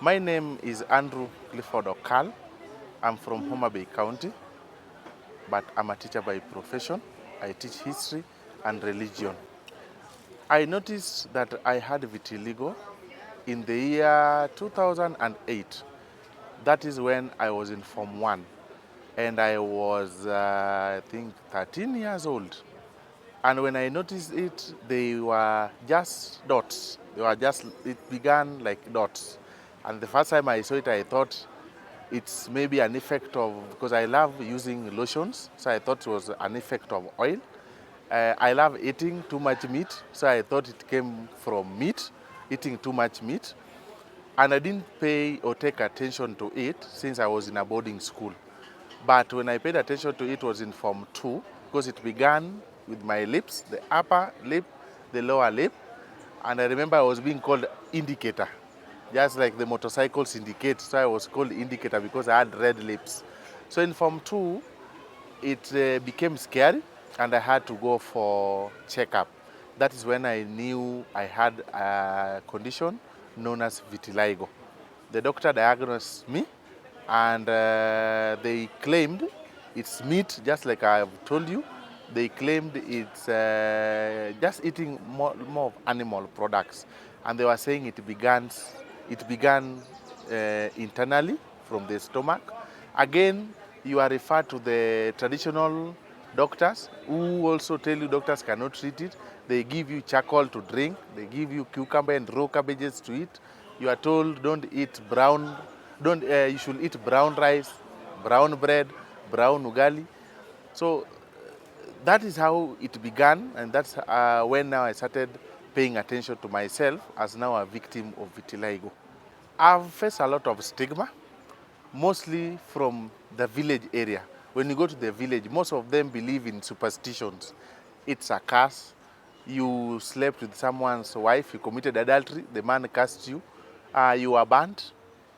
My name is Andrew Clifford Okal. I'm from Homa Bay County, but I'm a teacher by profession. I teach history and religion. I noticed that I had vitiligo in the year 2008. That is when I was in Form 1 and I was, I think, 13 years old. And when I noticed it, they were just dots. It began like dots. And the first time I saw it, I thought it's maybe an effect of, because I love using lotions, so I thought it was an effect of oil. I love eating too much meat, so I thought it came from meat, eating too much meat. And I didn't pay or take attention to it since I was in a boarding school. But when I paid attention to it was in Form 2, because it began with my lips, the upper lip, the lower lip. And I remember I was being called indicator, just like the motorcycles indicate. So I was called indicator because I had red lips. So in Form 2, it became scary and I had to go for checkup. That is when I knew I had a condition known as vitiligo. The doctor diagnosed me and they claimed it's meat, just like I've told you. They claimed it's just eating more of animal products. And they were saying it began internally from the stomach. Again, you are referred to the traditional doctors who also tell you doctors cannot treat it. They give you charcoal to drink. They give you cucumber and raw cabbages to eat. You are told don't eat brown, you should eat brown rice, brown bread, brown ugali. So that is how it began, and that's when now I started paying attention to myself as now a victim of vitiligo. I've faced a lot of stigma, mostly from the village area. When you go to the village, most of them believe in superstitions. It's a curse. You slept with someone's wife, you committed adultery, the man cursed you, you are burnt.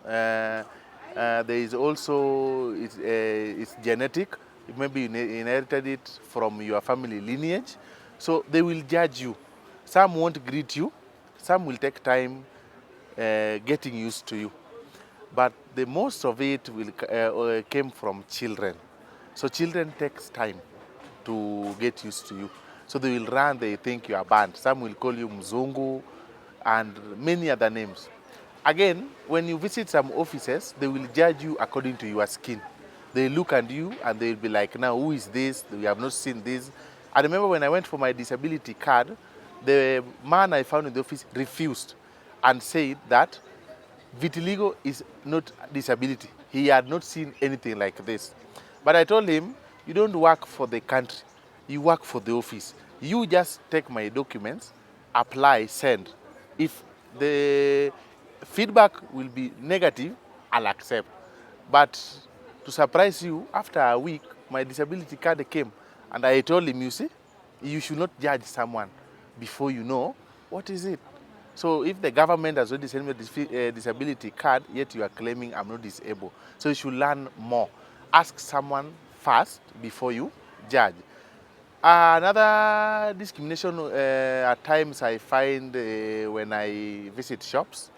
There is also, it's genetic. Maybe you inherited it from your family lineage. So they will judge you. Some won't greet you. Some will take time getting used to you. But the most of it came from children. So children takes time to get used to you. So they will run, they think you are banned. Some will call you Mzungu and many other names. Again, when you visit some offices, they will judge you according to your skin. They look at you and they'll be like, now who is this? We have not seen this. I remember when I went for my disability card, the man I found in the office refused and said that vitiligo is not disability. He had not seen anything like this. But I told him, you don't work for the country, you work for the office. You just take my documents, apply, send. If the feedback will be negative, I'll accept. But to surprise you, after a week, my disability card came. And I told him, you see, you should not judge someone before you know what is it. So if the government has already sent me a disability card, yet you are claiming I'm not disabled. So you should learn more. Ask someone first before you judge. Another discrimination at times I find when I visit shops,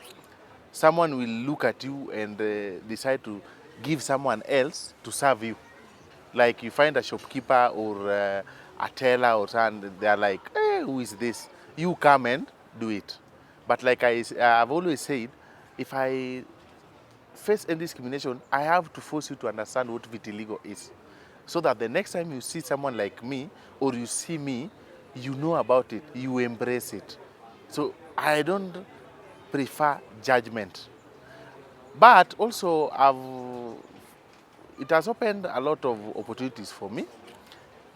someone will look at you and decide to give someone else to serve you. Like you find a shopkeeper or a teller or something, they're like, hey, who is this? You come and do it. But like I've always said, if I face any discrimination, I have to force you to understand what vitiligo is. So that the next time you see someone like me or you see me, you know about it, you embrace it. So I don't prefer judgment. But also, it has opened a lot of opportunities for me.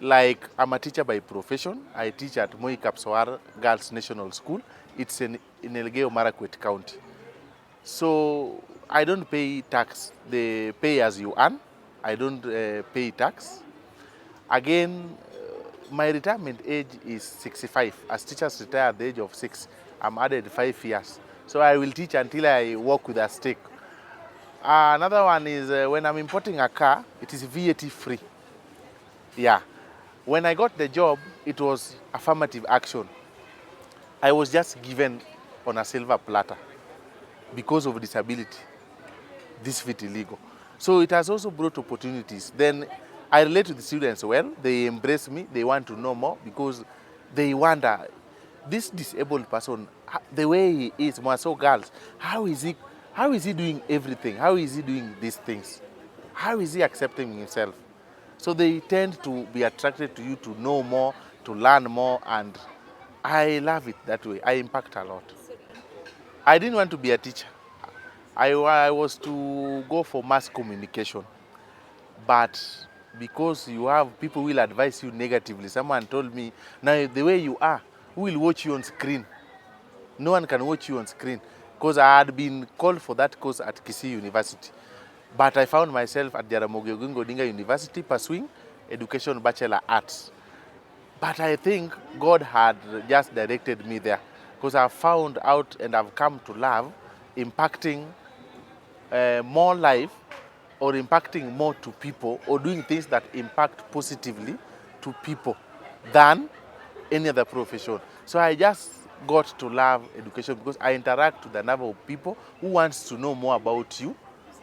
Like, I'm a teacher by profession. I teach at Moi Kapsoar Girls National School. It's in Elgeyo Marakwet County. So I don't pay tax. They pay as you earn. I don't pay tax. Again, my retirement age is 65. As teachers retire at the age of 6, I'm added 5 years. So I will teach until I walk with a stick. Another one is when I'm importing a car, it is VAT free. Yeah. When I got the job, it was affirmative action. I was just given on a silver platter. because of disability, this vitiligo. So it has also brought opportunities. Then I relate to the students well. They embrace me. They want to know more because they wonder, this disabled person, the way he is, more so girls, how is he doing everything? How is he doing these things? How is he accepting himself? So they tend to be attracted to you to know more, to learn more, and I love it that way. I impact a lot. I didn't want to be a teacher. I was to go for mass communication, but because you have people will advise you negatively. Someone told me, now the way you are, who will watch you on screen? No one can watch you on screen. Because I had been called for that course at Kisii University. But I found myself at Jaramogi Oginga Odinga University pursuing Education Bachelor Arts. But I think God had just directed me there because I found out and I've come to love impacting more life or impacting more to people or doing things that impact positively to people than any other profession. So I just got to love education because I interact with a number of people who wants to know more about you,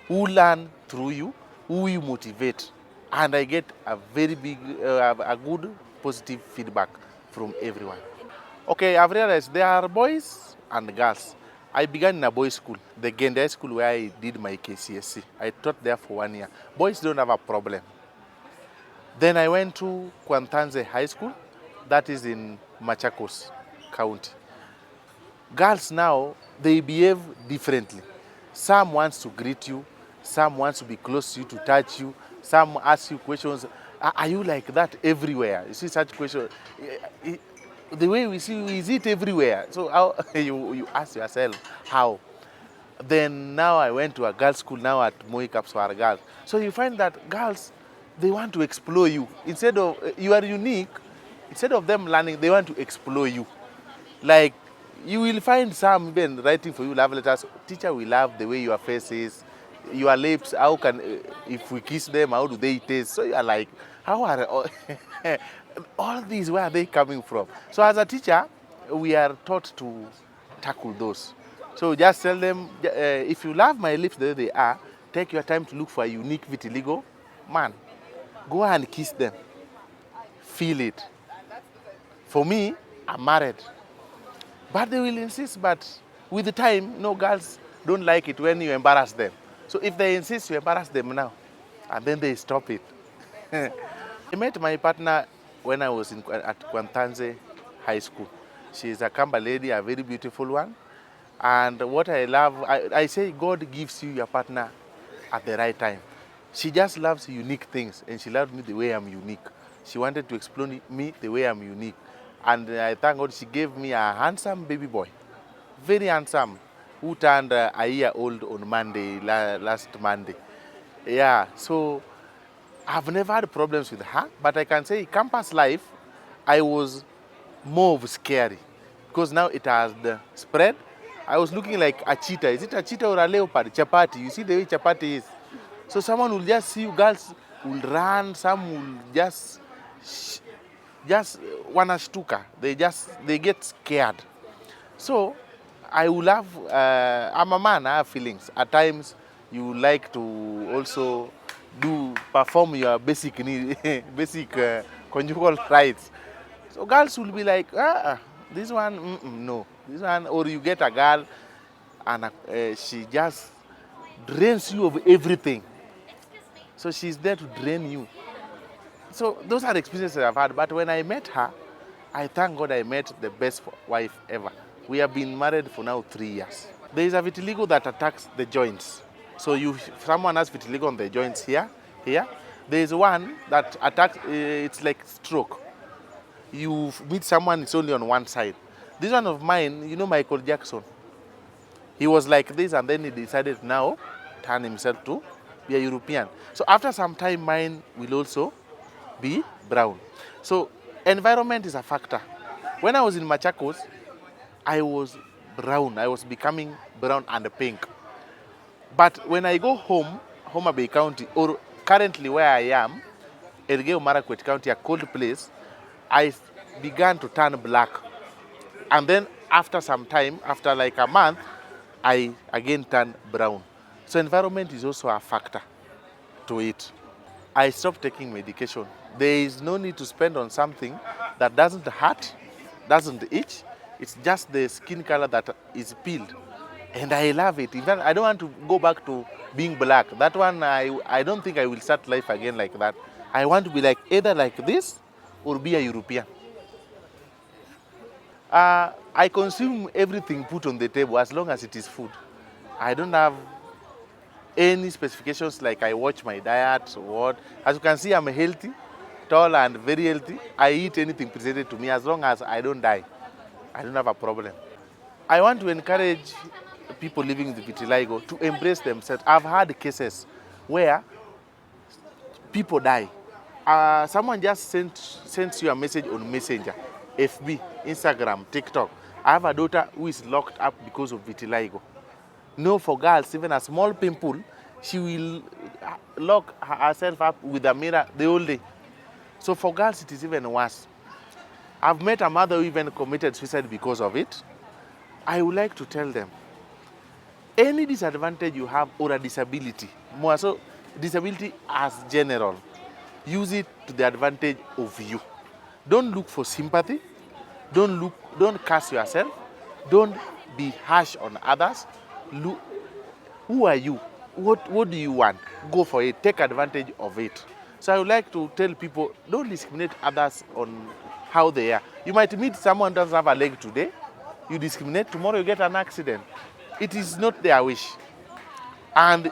who learn through you, who you motivate. And I get a very big, a good positive feedback from everyone. Okay, I've realized there are boys and girls. I began in a boys' school, the Gende school where I did my KCSE. I taught there for 1 year. Boys don't have a problem. Then I went to Kwantanze High School, that is in Machakos County. Girls now, they behave differently. Some wants to greet you, some wants to be close to you, to touch you, some ask you questions. Are you like that everywhere? You see such questions. The way we see you, is it everywhere? So how, you ask yourself, how? Then now I went to a girls' school now at Moi Kapswar Girls. So you find that girls, they want to explore you. Instead of, you are unique, instead of them learning, they want to explore you. Like, you will find some even writing for you love letters. Teacher, we love the way your face is, your lips, how can, if we kiss them, how do they taste? So you are like, how are all these, where are they coming from? So as a teacher, we are taught to tackle those. So just tell them, if you love my lips the way they are, take your time to look for a unique vitiligo man. Go and kiss them. Feel it. For me, I'm married. But they will insist, but with the time, no, girls don't like it when you embarrass them. So if they insist, you embarrass them now, and then they stop it. I met my partner when I was at Kwantanze High School. She's a Kamba lady, a very beautiful one. And what I love, I say God gives you your partner at the right time. She just loves unique things, and she loved me the way I'm unique. She wanted to explain me the way I'm unique. And I thank God she gave me a handsome baby boy, very handsome, who turned a year old on Monday, last Monday. Yeah, so I've never had problems with her, but I can say campus life, I was more of scary because now it has the spread. I was looking like a cheetah. Is it a cheetah or a leopard? Chapati. You see the way chapati is. So someone will just see you, girls will run, some will just wanashtuka. They get scared. So I will have, I'm a man, I have feelings. At times you like to also perform your basic need, basic conjugal rights. So girls will be like, this one, no. This one, or you get a girl and she just drains you of everything. So she's there to drain you. So those are the experiences I've had. But when I met her, I thank God I met the best wife ever. We have been married for now 3 years. There is a vitiligo that attacks the joints. So if someone has vitiligo on the joints here. There is one that attacks, it's like stroke. You meet someone, it's only on one side. This one of mine, you know Michael Jackson. He was like this and then he decided now turn himself to be a European. So after some time, mine will also be brown. So environment is a factor. When I was in Machakos, I was brown. I was becoming brown and pink. But when I go home, Homa Bay County, or currently where I am, Elgeyo Marakwet County, a cold place, I began to turn black. And then after some time, after like a month, I again turn brown. So environment is also a factor to it. I stopped taking medication. There is no need to spend on something that doesn't hurt, doesn't itch. It's just the skin color that is peeled. And I love it. In fact, I don't want to go back to being black. That one, I don't think I will start life again like that. I want to be like either like this or be a European. I consume everything put on the table as long as it is food. I don't have any specifications like I watch my diet or what. As you can see, I'm healthy, tall and very healthy. I eat anything presented to me as long as I don't die. I don't have a problem. I want to encourage people living with vitiligo to embrace themselves. I've had cases where people die. Someone just sends you a message on Messenger, FB, Instagram, TikTok. I have a daughter who is locked up because of vitiligo. No, for girls, even a small pimple, she will lock herself up with a mirror the whole day. So for girls, it is even worse. I've met a mother who even committed suicide because of it. I would like to tell them, any disadvantage you have or a disability, more so disability as general, use it to the advantage of you. Don't look for sympathy. Don't curse yourself. Don't be harsh on others. Look, who are you? What do you want? Go for it. Take advantage of it. So I would like to tell people, don't discriminate others on how they are. You might meet someone who doesn't have a leg today. You discriminate, tomorrow you get an accident. It is not their wish. And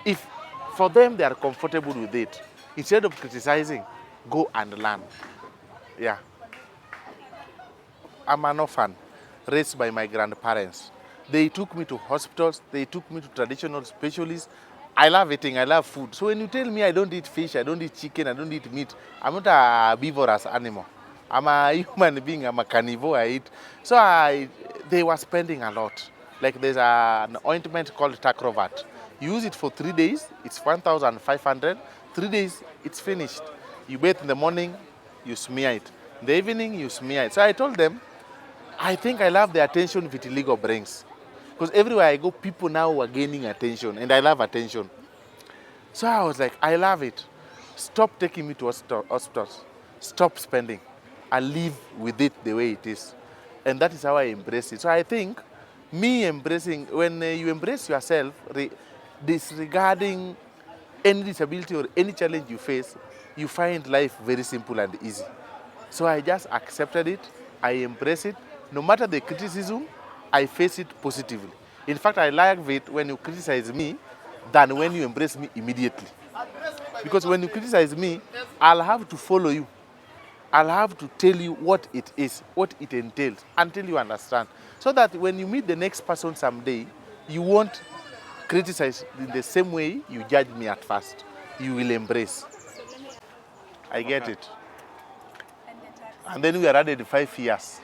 if for them they are comfortable with it, instead of criticizing, go and learn. Yeah. I'm an orphan, raised by my grandparents. They took me to hospitals, they took me to traditional specialists. I love eating, I love food. So when you tell me I don't eat fish, I don't eat chicken, I don't eat meat, I'm not a herbivorous animal. I'm a human being, I'm a carnivore, I eat. So they were spending a lot. Like there's an ointment called Tacrovat. You use it for 3 days, it's 1,500. 3 days, it's finished. You bathe in the morning, you smear it. In the evening, you smear it. So I told them, I think I love the attention vitiligo brings. Because everywhere I go, people now are gaining attention, and I love attention. So I was like, I love it. Stop taking me to hospitals. Stop spending. And live with it the way it is. And that is how I embrace it. So I think me embracing, when you embrace yourself, disregarding any disability or any challenge you face, you find life very simple and easy. So I just accepted it. I embrace it. No matter the criticism, I face it positively. In fact, I like it when you criticize me than when you embrace me immediately. Because when you criticize me, I'll have to follow you. I'll have to tell you what it is, what it entails, until you understand. So that when you meet the next person someday, you won't criticize in the same way you judged me at first. You will embrace. I get it. And then we are added 5 years.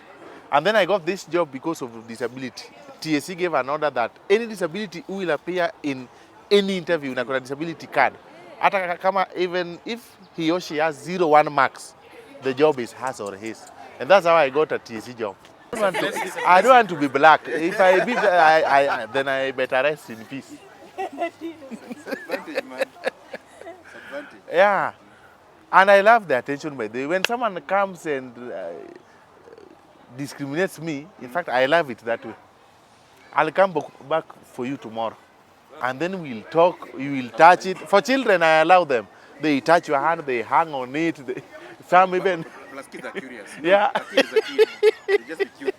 And then I got this job because of disability. TSC gave an order that any disability who will appear in any interview na kuna disability card, hata kama even if he or she has 0-1 marks, the job is hers or his. And that's how I got a TSC job. I don't want to be black. If I be, then I better rest in peace. Yeah. And I love the attention by the way. When someone comes and discriminates me, in fact, I love it that way. I'll come back for you tomorrow. And then we'll talk, you will touch it. For children, I allow them. They touch your hand, they hang on it. Some even... Plus kids are curious. Yeah. Kids are curious. They just be curious.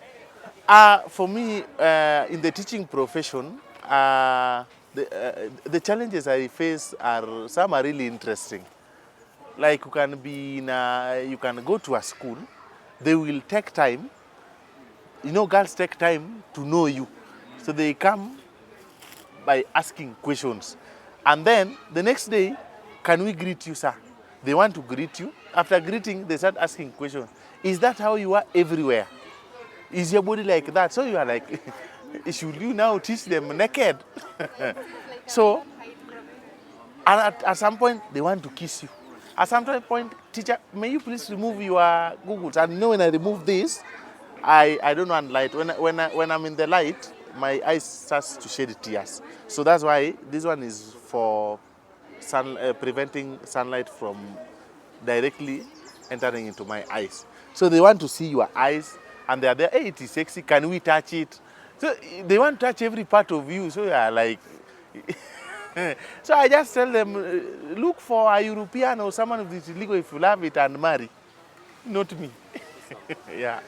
For me, in the teaching profession, the challenges I face are, some are really interesting. Like you can be in you can go to a school, they will take time. You know, girls take time to know you. So they come by asking questions. And then the next day, can we greet you, sir? They want to greet you. After greeting, they start asking questions. Is that how you are everywhere? Is your body like that? So you are like, should you now teach them naked? So, at some point, they want to kiss you. At some point, teacher, may you please remove your Googles? And you know, when I remove this, I don't want light. When I'm in the light, my eyes starts to shed tears. So that's why this one is for preventing sunlight from directly entering into my eyes. So they want to see your eyes, and they are there. Hey, it is sexy. Can we touch it? So they want to touch every part of you. So you are like, so I just tell them, look for a European or someone who is illegal if you love it and marry, not me. Yeah.